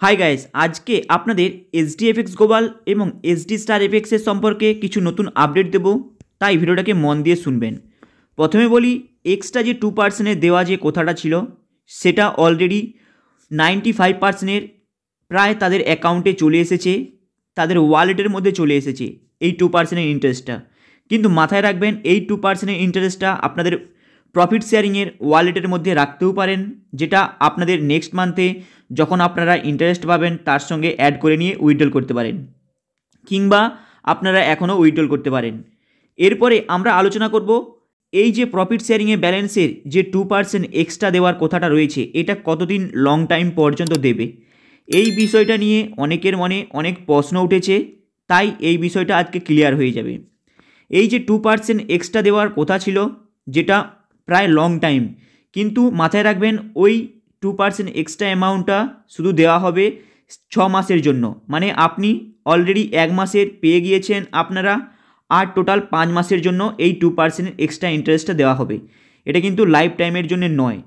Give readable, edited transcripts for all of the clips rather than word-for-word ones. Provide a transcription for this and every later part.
Hi guys, আজকে আপনাদের SDFX global এবং এসডি স্টার এফএক্সের সম্পর্কে কিছু নতুন আপডেট দেব, তাই ভিডিওটাকে মন দিয়ে শুনবেন। প্রথমে বলি, এক্সট্রা যে 2% দেওয়া যে কথাটা ছিল সেটা অলরেডি 95%-এর প্রায় তাদের অ্যাকাউন্টে চলে এসেছে, তাদের ওয়ালেটের মধ্যে চলে এসেছে এই 2%-এর ইন্টারেস্টটা। কিন্তু মাথায় রাখবেন, এই 2%-এর ইন্টারেস্টটা আপনাদের প্রফিট শেয়ারিংয়ের ওয়ালেটের মধ্যে রাখতেও পারেন, যেটা আপনাদের নেক্সট মান্থে যখন আপনারা ইন্টারেস্ট পাবেন তার সঙ্গে অ্যাড করে নিয়ে উইথড্রল করতে পারেন, কিংবা আপনারা এখনও উইথড্রল করতে পারেন। এরপরে আমরা আলোচনা করব এই যে প্রফিট শেয়ারিংয়ে ব্যালেন্সের যে 2% এক্সট্রা দেওয়ার কথাটা রয়েছে, এটা কতদিন লং টাইম পর্যন্ত দেবে। এই বিষয়টা নিয়ে অনেকের মনে অনেক প্রশ্ন উঠেছে, তাই এই বিষয়টা আজকে ক্লিয়ার হয়ে যাবে। এই যে 2% এক্সট্রা দেওয়ার কথা ছিল, যেটা প্রায় লং টাইম, কিন্তু মাথায় রাখবেন ওই 2% এক্সট্রা অ্যামাউন্টটা শুধু দেওয়া হবে 6 মাসের জন্য। মানে আপনি অলরেডি 1 মাসের পেয়ে গিয়েছেন আপনারা, আর টোটাল 5 মাসের জন্য এই 2% এক্সট্রা ইন্টারেস্টটা দেওয়া হবে। এটা কিন্তু লাইফ টাইমের জন্য নয়।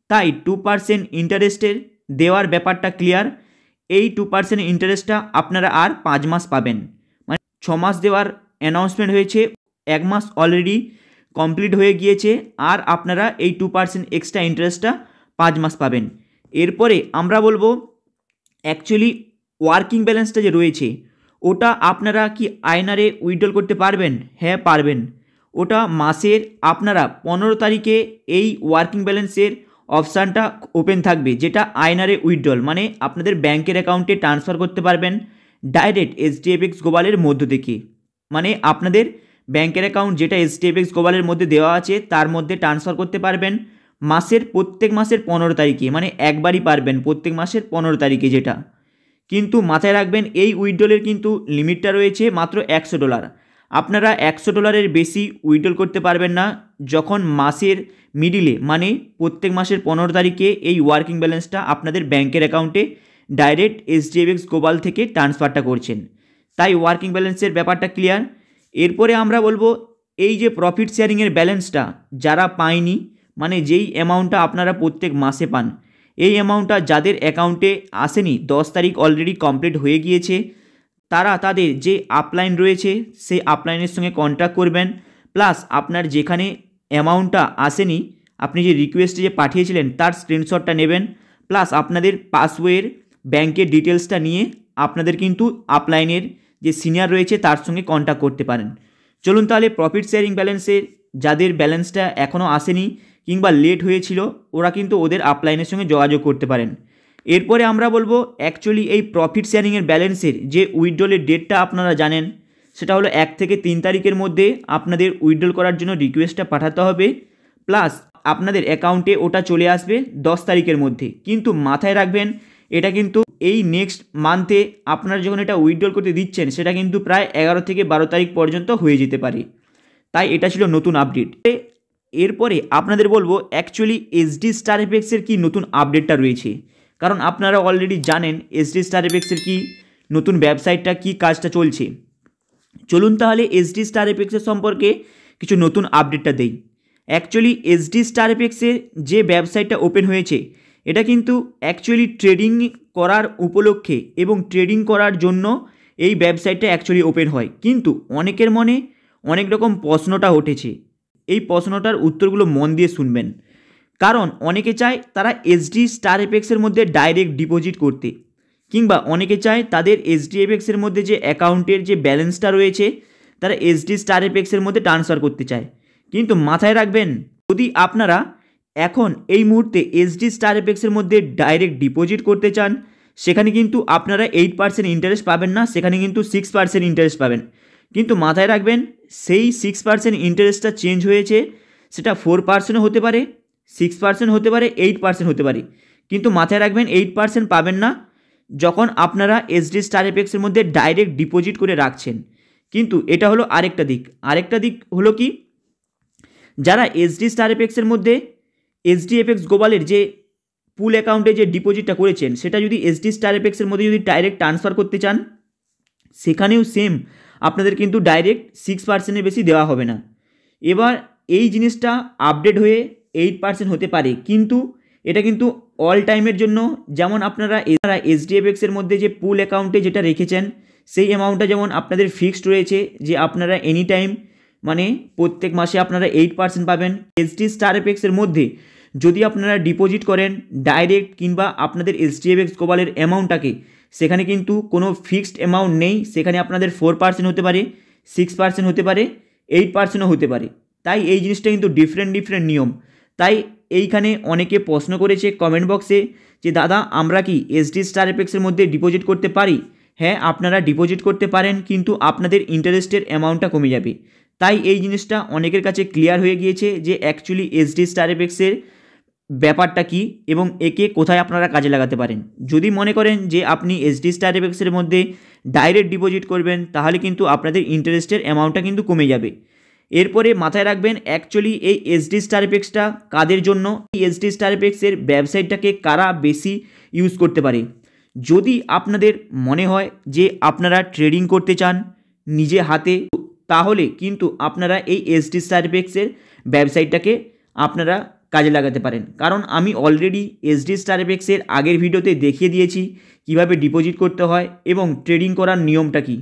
তাই 2% ইন্টারেস্টের দেওয়ার ব্যাপারটা ক্লিয়ার। এই 2% ইন্টারেস্টটা আপনারা আর 5 মাস পাবেন। মানে 6 মাস দেওয়ার অ্যানাউন্সমেন্ট হয়েছে, 1 মাস অলরেডি কমপ্লিট হয়ে গিয়েছে, আর আপনারা এই 2% এক্সট্রা ইন্টারেস্টটা 5 মাস পাবেন। এরপরে আমরা বলবো অ্যাকচুয়ালি ওয়ার্কিং ব্যালেন্সটা যে রয়েছে ওটা আপনারা কি আইনারে উইথড্রল করতে পারবেন? হ্যাঁ, পারবেন। ওটা মাসের আপনারা 15 তারিখে এই ওয়ার্কিং ব্যালেন্সের অপশানটা ওপেন থাকবে, যেটা আইনারে উইথড্রল, মানে আপনাদের ব্যাংকের অ্যাকাউন্টে ট্রান্সফার করতে পারবেন ডাইরেক্ট এসডিএফএক্স গ্লোবালের মধ্য থেকে। মানে আপনাদের ব্যাংকের অ্যাকাউন্ট যেটা এসডিএফএক্স গ্লোবালের মধ্যে দেওয়া আছে তার মধ্যে ট্রান্সফার করতে পারবেন প্রত্যেক মাসের 15 তারিখে, মানে একবারই পারবেন প্রত্যেক মাসের 15 তারিখে যেটা। কিন্তু মাথায় রাখবেন এই উইথড্রলের কিন্তু লিমিটটা রয়েছে মাত্র $100। আপনারা $100-এর বেশি উইথড্রল করতে পারবেন না যখন মাসের মিডিলে, মানে প্রত্যেক মাসের 15 তারিখে এই ওয়ার্কিং ব্যালেন্সটা আপনাদের ব্যাংকের অ্যাকাউন্টে ডাইরেক্ট এসডিএফএক্স গ্লোবাল থেকে ট্রান্সফারটা করছেন। তাই ওয়ার্কিং ব্যালেন্সের ব্যাপারটা ক্লিয়ার। এরপরে আমরা বলবো এই যে প্রফিট শেয়ারিংয়ের ব্যালেন্সটা যারা পায়নি, মানে যেই অ্যামাউন্টটা আপনারা প্রত্যেক মাসে পান, এই অ্যামাউন্টটা যাদের অ্যাকাউন্টে আসেনি, 10 তারিখ অলরেডি কমপ্লিট হয়ে গিয়েছে, তারা তাদের যে আপলাইন রয়েছে সেই আপলাইনের সঙ্গে কন্ট্যাক্ট করবেন। প্লাস আপনার যেখানে অ্যামাউন্টটা আসেনি, আপনি যে রিকোয়েস্টে যে পাঠিয়েছিলেন তার স্ক্রিনশটটা নেবেন। প্লাস আপনাদের পাসবইয়ের ব্যাংকের ডিটেলসটা নিয়ে আপনাদের কিন্তু আপলাইনের যে সিনিয়র রয়েছে তার সঙ্গে কন্ট্যাক্ট করতে পারেন। চলুন তাহলে প্রফিট শেয়ারিং ব্যালেন্সের যাদের ব্যালেন্সটা এখনও আসেনি কিংবা লেট হয়েছিল, ওরা কিন্তু ওদের আপলাইনের সঙ্গে যোগাযোগ করতে পারেন। এরপরে আমরা বলবো অ্যাকচুয়ালি এই প্রফিট শেয়ারিংয়ের ব্যালেন্সের যে উইথড্রলের ডেটটা আপনারা জানেন, সেটা হলো 1 থেকে 3 তারিখের মধ্যে আপনাদের উইথড্রল করার জন্য রিকোয়েস্টটা পাঠাতে হবে। প্লাস আপনাদের অ্যাকাউন্টে ওটা চলে আসবে 10 তারিখের মধ্যে। কিন্তু মাথায় রাখবেন, এটা কিন্তু এই নেক্সট মান্থে আপনারা যখন এটা উইথড্রল করতে দিচ্ছেন সেটা কিন্তু প্রায় 11 থেকে 12 তারিখ পর্যন্ত হয়ে যেতে পারে। তাই এটা ছিল নতুন আপডেট। এরপরে আপনাদের বলবো অ্যাকচুয়ালি এসডি স্টার এফএক্সের কি নতুন আপডেটটা রয়েছে, কারণ আপনারা অলরেডি জানেন এসডি স্টার এফএক্সের কি নতুন ওয়েবসাইটটা কি কাজটা চলছে। চলুন তাহলে এসডি স্টার এফএক্সের সম্পর্কে কিছু নতুন আপডেটটা দেই। অ্যাকচুয়ালি এসডি স্টার এফএক্সের যে ওয়েবসাইটটা ওপেন হয়েছে, এটা কিন্তু অ্যাকচুয়ালি ট্রেডিং করার উপলক্ষে এবং ট্রেডিং করার জন্য এই ওয়েবসাইটটা অ্যাকচুয়ালি ওপেন হয়। কিন্তু অনেকের মনে অনেক রকম প্রশ্নটা উঠেছে, এই প্রশ্নটার উত্তরগুলো মন দিয়ে শুনবেন। কারণ অনেকে চায় তারা এসডি স্টার এফএক্সের মধ্যে ডাইরেক্ট ডিপোজিট করতে, কিংবা অনেকে চায় তাদের এসডিএফএক্সের মধ্যে যে অ্যাকাউন্টের যে ব্যালেন্সটা রয়েছে তারা এসডি স্টার এফএক্সের মধ্যে ট্রান্সফার করতে চায়। কিন্তু মাথায় রাখবেন, যদি আপনারা এখন এই মুহূর্তে এসডি স্টার এফএক্সের মধ্যে ডাইরেক্ট ডিপোজিট করতে চান, সেখানে কিন্তু আপনারা 8% ইন্টারেস্ট পাবেন না, সেখানে কিন্তু 6% ইন্টারেস্ট পাবেন। কিন্তু মাথায় রাখবেন, সেই 6% ইন্টারেস্টটা চেঞ্জ হয়েছে, সেটা 4%ও হতে পারে, 6% হতে পারে, 8% হতে পারে। কিন্তু মাথায় রাখবেন 8% পাবেন না যখন আপনারা এসডি স্টার এফএক্সের মধ্যে ডাইরেক্ট ডিপোজিট করে রাখছেন। কিন্তু এটা হলো আরেকটা দিক হলো কি, যারা এসডি স্টার এফএক্সের মধ্যে এসডিএফএক্স গ্লোবালের যে পুল অ্যাকাউন্টে যে ডিপোজিটটা করেছেন, সেটা যদি এসডি স্টার এফএক্সের মধ্যে যদি ডাইরেক্ট ট্রান্সফার করতে চান, সেখানেও সেম আপনাদের কিন্তু ডাইরেক্ট 6%-এর বেশি দেওয়া হবে না। এবার এই জিনিসটা আপডেট হয়ে 8% হতে পারে, কিন্তু এটা কিন্তু অল টাইমের জন্য যেমন আপনারা SDFX এর মধ্যে যে পুল অ্যাকাউন্টে যেটা রেখেছেন সেই অ্যামাউন্টটা যেমন আপনাদের ফিক্সড রয়েছে যে আপনারা এনি টাইম মানে প্রত্যেক মাসে আপনারা 8% পাবেন। SD স্টার এফএক্স এর মধ্যে যদি আপনারা ডিপোজিট করেন ডাইরেক্ট কিংবা আপনাদের SDFX গ্লোবালের অ্যামাউন্টটাকে, সেখানে কিন্তু কোনো ফিক্সড অ্যামাউন্ট নেই, সেখানে আপনাদের 4% হতে পারে, 6% হতে পারে, 8%ও হতে পারে। তাই এই জিনিসটা কিন্তু ডিফারেন্ট নিয়ম। তাই এইখানে অনেকে প্রশ্ন করেছে কমেন্ট বক্সে যে দাদা আমরা কি SD স্টার এফএক্সের মধ্যে ডিপোজিট করতে পারি? হ্যাঁ, আপনারা ডিপোজিট করতে পারেন, কিন্তু আপনাদের ইন্টারেস্টের অ্যামাউন্টটা কমে যাবে। তাই এই জিনিসটা অনেকের কাছে ক্লিয়ার হয়ে গিয়েছে যে অ্যাকচুয়ালি SD স্টার এফএক্সের ব্যাপারটা কি এবং একে কোথায় আপনারা কাজে লাগাতে পারেন। যদি মনে করেন যে আপনি SD স্টার এফএক্সের মধ্যে ডাইরেক্ট ডিপোজিট করবেন, তাহলে কিন্তু আপনাদের ইন্টারেস্টের অ্যামাউন্টটা কিন্তু কমে যাবে। এরপরে মাথায় রাখবেন অ্যাকচুয়ালি এই SD স্টার এফএক্সটা কাদের জন্য, এই SD স্টার এফএক্সের ওয়েবসাইটটাকে কারা বেশি ইউজ করতে পারে। যদি আপনাদের মনে হয় যে আপনারা ট্রেডিং করতে চান নিজে হাতে, তাহলে কিন্তু আপনারা এই SD স্টার এফএক্সের ওয়েবসাইটটাকে আপনারা কাজে লাগাতে পারেন। কারণ আমি অলরেডি SD স্টার এফএক্সের আগের ভিডিওতে দেখিয়ে দিয়েছি কিভাবে ডিপোজিট করতে হয় এবং ট্রেডিং করার নিয়মটা কী।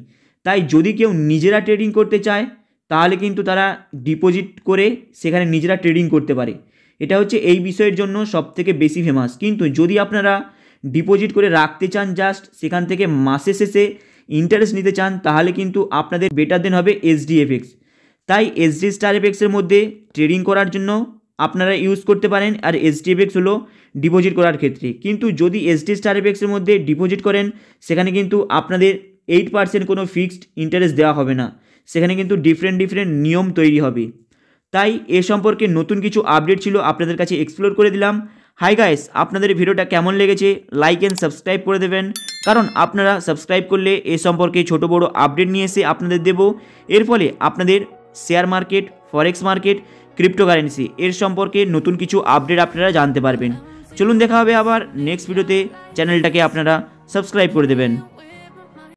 তাই যদি কেউ নিজেরা ট্রেডিং করতে চায় তাহলে কিন্তু তারা ডিপোজিট করে সেখানে নিজেরা ট্রেডিং করতে পারে। এটা হচ্ছে এই বিষয়ের জন্য সবথেকে বেশি ফেমাস। কিন্তু যদি আপনারা ডিপোজিট করে রাখতে চান জাস্ট সেখান থেকে মাসে শেষে ইন্টারেস্ট নিতে চান, তাহলে কিন্তু আপনাদের বেটার দেন হবে SDFX। তাই SD স্টার এফএক্সের মধ্যে ট্রেডিং করার জন্য আপনারা ইউজ করতে পারেন, আর SDFX হলো ডিপোজিট করার ক্ষেত্রে। কিন্তু যদি SD স্টার এফএক্সের মধ্যে ডিপোজিট করেন সেখানে কিন্তু আপনাদের 8% কোনো ফিক্সড ইন্টারেস্ট দেওয়া হবে না, সেখানে কিন্তু ডিফারেন্ট নিয়ম তৈরি হবে। তাই এ সম্পর্কে নতুন কিছু আপডেট ছিল আপনাদের কাছে এক্সপ্লোর করে দিলাম। হাই গাইস, আপনাদের ভিডিওটা কেমন লেগেছে লাইক অ্যান্ড সাবস্ক্রাইব করে দেবেন, কারণ আপনারা সাবস্ক্রাইব করলে এ সম্পর্কে ছোট বড় আপডেট নিয়ে এসে আপনাদের দেব। এর ফলে আপনাদের শেয়ার মার্কেট, ফরেক্স মার্কেট, ক্রিপ্টোকারেন্সি এর সম্পর্কে নতুন কিছু আপডেট আপনারা জানতে পারবেন। চলুন দেখা হবে আবার নেক্সট ভিডিওতে। চ্যানেলটাকে আপনারা সাবস্ক্রাইব করে দেবেন।